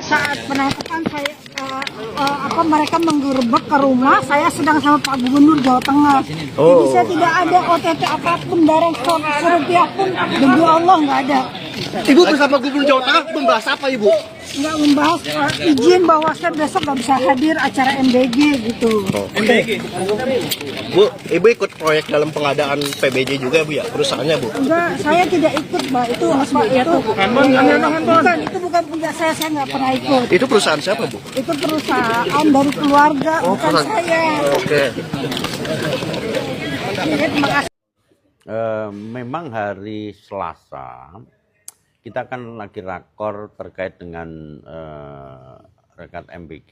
Saat penangkapan saya mereka menggerebek ke rumah, saya sedang sama Pak Gubernur Jawa Tengah. Jadi saya tidak ada OTT apapun dari serupiah pun, demi Allah nggak ada. Ibu bersama Gubernur Jawa Tengah membahas apa, Ibu? Nggak membahas izin bahwa saya besok nggak bisa hadir acara MBG gitu. MBG. Bu, Ibu ikut proyek dalam pengadaan PBJ juga, Bu, ya? Perusahaannya, Bu? Enggak, saya tidak ikut, Mbak. Itu apa itu? Bukan, itu bukan punya saya nggak pernah ikut. Itu perusahaan siapa, Bu? Itu perusahaan dari keluarga, bukan saya. Oke. Terima kasih. Memang hari Selasa kita kan lagi rakor terkait dengan rekat MBG,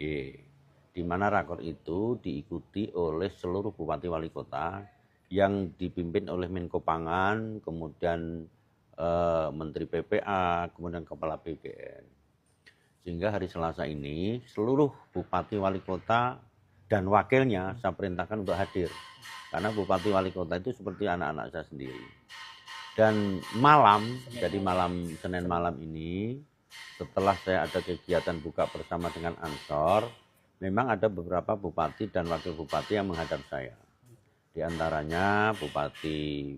di mana rakor itu diikuti oleh seluruh bupati wali kota yang dipimpin oleh Menko Pangan, kemudian Menteri PPA, kemudian Kepala BPN. Sehingga hari Selasa ini seluruh bupati wali kota dan wakilnya saya perintahkan untuk hadir. Karena bupati wali kota itu seperti anak-anak saya sendiri. Dan jadi malam Senin malam ini, setelah saya ada kegiatan buka bersama dengan Ansor, memang ada beberapa bupati dan wakil bupati yang menghadap saya. Di antaranya Bupati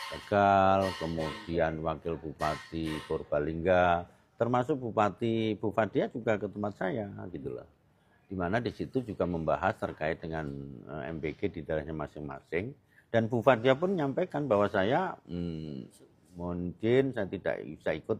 Tegal, kemudian wakil Bupati Purbalingga, termasuk Bupati Bu Fadia juga ke tempat saya, gitu loh. Di mana di situ juga membahas terkait dengan MBG di daerahnya masing-masing. Dan Bu Fadia pun menyampaikan bahwa saya mungkin saya tidak bisa ikut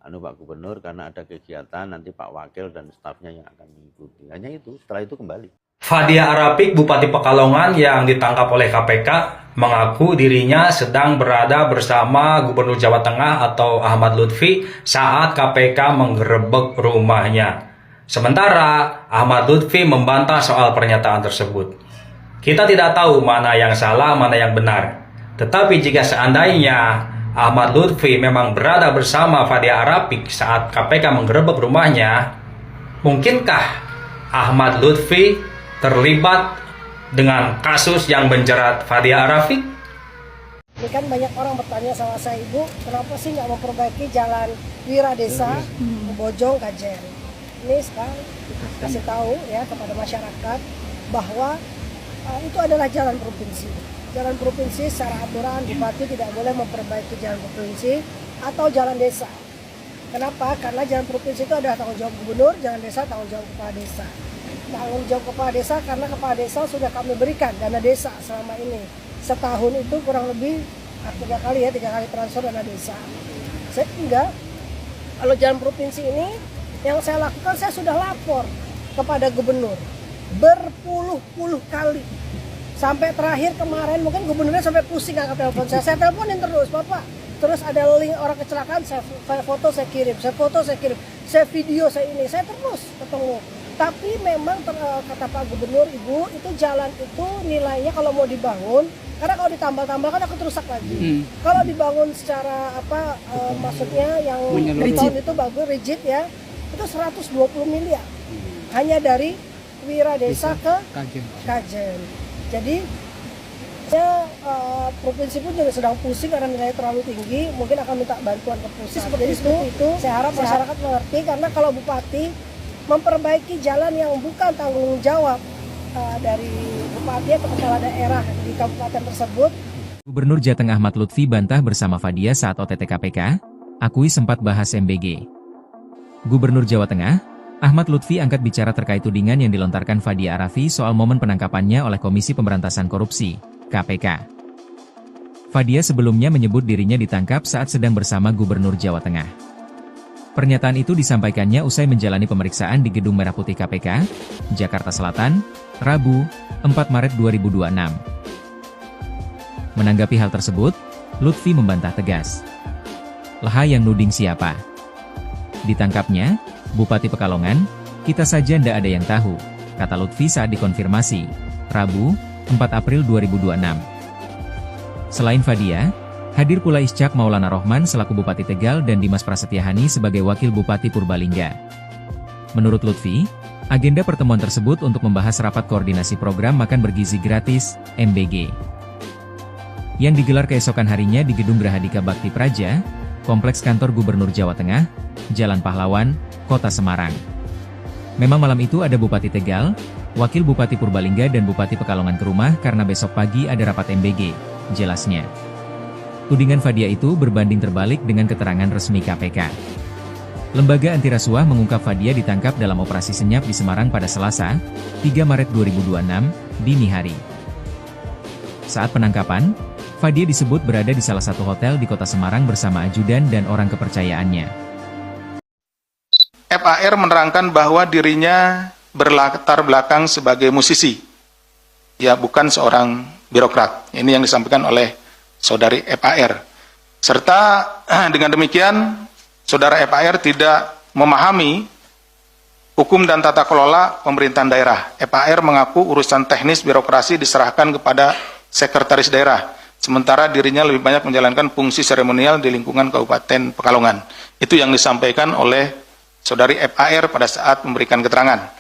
Pak Gubernur karena ada kegiatan nanti Pak Wakil dan stafnya yang akan mengikuti. Hanya itu, setelah itu kembali. Fadia Arapik, Bupati Pekalongan yang ditangkap oleh KPK, mengaku dirinya sedang berada bersama Gubernur Jawa Tengah atau Ahmad Lutfi saat KPK menggerebek rumahnya. Sementara Ahmad Lutfi membantah soal pernyataan tersebut. Kita tidak tahu mana yang salah, mana yang benar. Tetapi jika seandainya Ahmad Lutfi memang berada bersama Fadia Arapik saat KPK menggerebek rumahnya, mungkinkah Ahmad Lutfi terlibat dengan kasus yang menjerat Fadia Arapik? Ini kan banyak orang bertanya sama saya, Ibu, kenapa sih nggak memperbaiki jalan Wira Desa, Bojong, Kajen? Ini sekarang kasih tahu ya kepada masyarakat bahwa itu adalah jalan provinsi. Jalan provinsi secara aturan bupati tidak boleh memperbaiki jalan provinsi atau jalan desa. Kenapa? Karena jalan provinsi itu adalah tanggung jawab gubernur, jalan desa tanggung jawab kepala desa. Tanggung jawab kepala desa karena kepala desa sudah kami berikan dana desa selama ini. Setahun itu kurang lebih 3 kali transfer dana desa. Sehingga kalau jalan provinsi ini yang saya lakukan, saya sudah lapor kepada gubernur berpuluh-puluh kali. Sampai terakhir kemarin mungkin gubernurnya sampai pusing angkat telepon saya teleponin terus, Bapak. Terus ada link orang kecelakaan, saya foto, saya kirim, saya video, saya terus ketemu. Tapi memang kata Pak Gubernur, Ibu, itu jalan itu nilainya kalau mau dibangun, karena kalau ditambal-tambal kan akan rusak lagi. Kalau dibangun secara maksudnya yang beton itu bagus, rigid ya, itu 120 miliar. Hanya dari Wira Desa ke Kajen. Jadi saya provinsi pun juga sedang pusing karena nilainya terlalu tinggi, mungkin akan minta bantuan ke pusat. Jadi itu saya harap masyarakat mengerti, karena kalau bupati memperbaiki jalan yang bukan tanggung jawab dari bupati atau kepala daerah di kabupaten tersebut. Gubernur Jateng Ahmad Lutfi bantah bersama Fadia saat OTT KPK, akui sempat bahas MBG. Gubernur Jawa Tengah, Ahmad Lutfi angkat bicara terkait tudingan yang dilontarkan Fadia Arafi soal momen penangkapannya oleh Komisi Pemberantasan Korupsi, KPK. Fadia sebelumnya menyebut dirinya ditangkap saat sedang bersama Gubernur Jawa Tengah. Pernyataan itu disampaikannya usai menjalani pemeriksaan di Gedung Merah Putih KPK, Jakarta Selatan, Rabu, 4 Maret 2026. Menanggapi hal tersebut, Lutfi membantah tegas. Lah yang nuding siapa? Ditangkapnya Bupati Pekalongan, kita saja ndak ada yang tahu, kata Lutfi saat dikonfirmasi, Rabu, 4 April 2026. Selain Fadia, hadir pula Ischak Maulana Rohman selaku Bupati Tegal dan Dimas Prasetyahani sebagai Wakil Bupati Purbalingga. Menurut Lutfi, agenda pertemuan tersebut untuk membahas rapat koordinasi program makan bergizi gratis, MBG. Yang digelar keesokan harinya di Gedung Grahadika Bakti Praja, Kompleks Kantor Gubernur Jawa Tengah, Jalan Pahlawan, Kota Semarang. Memang malam itu ada Bupati Tegal, Wakil Bupati Purbalingga dan Bupati Pekalongan ke rumah karena besok pagi ada rapat MBG, jelasnya. Tudingan Fadia itu berbanding terbalik dengan keterangan resmi KPK. Lembaga antirasuah mengungkap Fadia ditangkap dalam operasi senyap di Semarang pada Selasa, 3 Maret 2026, dini hari. Saat penangkapan, Fadia disebut berada di salah satu hotel di kota Semarang bersama ajudan dan orang kepercayaannya. FAR menerangkan bahwa dirinya berlatar belakang sebagai musisi, ya bukan seorang birokrat. Ini yang disampaikan oleh saudari FAR. Serta dengan demikian, saudara FAR tidak memahami hukum dan tata kelola pemerintahan daerah. FAR mengaku urusan teknis birokrasi diserahkan kepada sekretaris daerah, sementara dirinya lebih banyak menjalankan fungsi seremonial di lingkungan Kabupaten Pekalongan. Itu yang disampaikan oleh saudari FAR pada saat memberikan keterangan.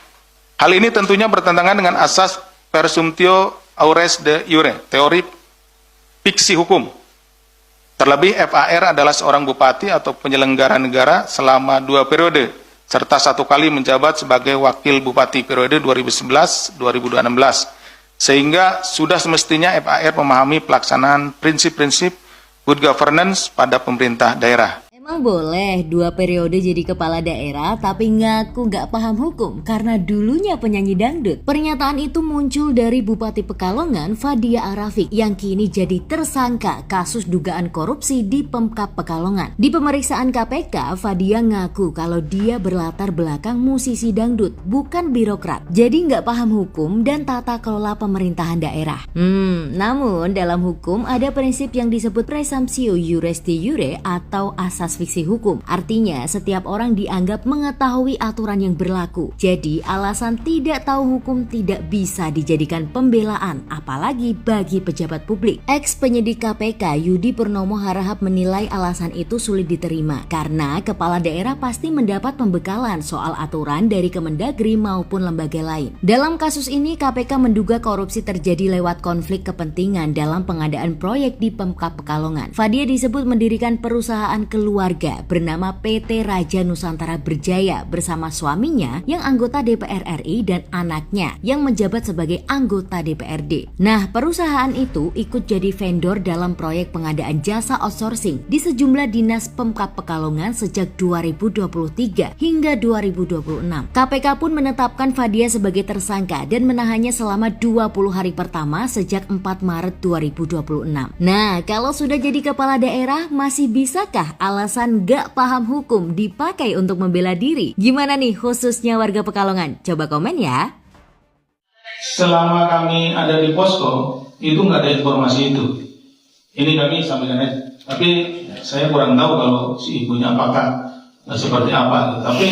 Hal ini tentunya bertentangan dengan asas presumptio aures de iure, teori fiksi hukum. Terlebih FAR adalah seorang bupati atau penyelenggara negara selama 2 periode, serta 1 kali menjabat sebagai wakil bupati periode 2011-2016. Sehingga sudah semestinya FAR memahami pelaksanaan prinsip-prinsip good governance pada pemerintah daerah. Emang boleh 2 periode jadi kepala daerah tapi ngaku gak paham hukum karena dulunya penyanyi dangdut. Pernyataan itu muncul dari Bupati Pekalongan Fadia Arafik yang kini jadi tersangka kasus dugaan korupsi di Pemkab Pekalongan. Di pemeriksaan KPK, Fadia ngaku kalau dia berlatar belakang musisi dangdut, bukan birokrat. Jadi gak paham hukum dan tata kelola pemerintahan daerah. Namun dalam hukum ada prinsip yang disebut presumptio iures de iure atau asas fiksi hukum. Artinya setiap orang dianggap mengetahui aturan yang berlaku. Jadi alasan tidak tahu hukum tidak bisa dijadikan pembelaan, apalagi bagi pejabat publik. Ex penyidik KPK Yudi Purnomo Harahap menilai alasan itu sulit diterima karena kepala daerah pasti mendapat pembekalan soal aturan dari Kemendagri maupun lembaga lain. Dalam kasus ini KPK menduga korupsi terjadi lewat konflik kepentingan dalam pengadaan proyek di Pemkab Pekalongan. Fadia disebut mendirikan perusahaan keluarga bernama PT Raja Nusantara Berjaya bersama suaminya yang anggota DPR RI dan anaknya yang menjabat sebagai anggota DPRD. Nah, perusahaan itu ikut jadi vendor dalam proyek pengadaan jasa outsourcing di sejumlah dinas Pemkab Pekalongan sejak 2023 hingga 2026. KPK pun menetapkan Fadia sebagai tersangka dan menahannya selama 20 hari pertama sejak 4 Maret 2026. Nah, kalau sudah jadi kepala daerah, masih bisakah alasan gak paham hukum dipakai untuk membela diri? Gimana nih khususnya warga Pekalongan? Coba komen ya. Selama kami ada di posko, itu nggak ada informasi itu. Ini kami sampaikan aja. Tapi saya kurang tahu kalau si ibunya apakah seperti apa. Tapi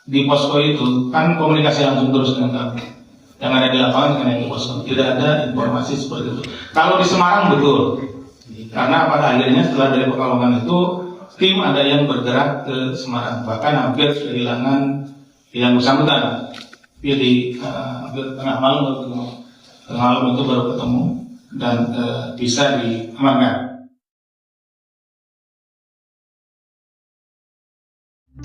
di posko itu kan komunikasi langsung terus dengan kami. Yang ada di lapangan dengan yang di posko. Tidak ada informasi seperti itu. Kalau di Semarang betul. Karena pada akhirnya setelah dari Pekalongan itu tim ada yang bergerak ke Semarang, bahkan hampir kehilangan yang bersangkutan. Di tengah malam itu baru ketemu dan bisa diamankan.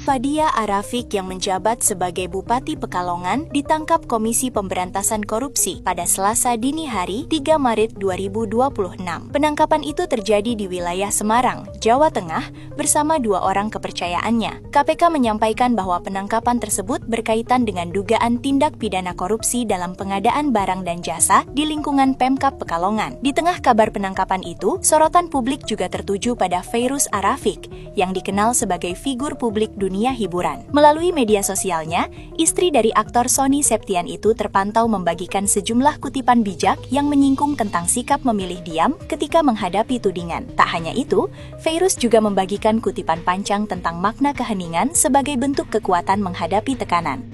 Fadia Arafik yang menjabat sebagai Bupati Pekalongan ditangkap Komisi Pemberantasan Korupsi pada Selasa dini hari 3 Maret 2026. Penangkapan itu terjadi di wilayah Semarang, Jawa Tengah bersama 2 orang kepercayaannya. KPK menyampaikan bahwa penangkapan tersebut berkaitan dengan dugaan tindak pidana korupsi dalam pengadaan barang dan jasa di lingkungan Pemkab Pekalongan. Di tengah kabar penangkapan itu, sorotan publik juga tertuju pada Fairuz Arafik yang dikenal sebagai figur publik dunia hiburan. Melalui media sosialnya, istri dari aktor Sony Septian itu terpantau membagikan sejumlah kutipan bijak yang menyinggung tentang sikap memilih diam ketika menghadapi tudingan. Tak hanya itu, Fairuz juga membagikan kutipan panjang tentang makna keheningan sebagai bentuk kekuatan menghadapi tekanan.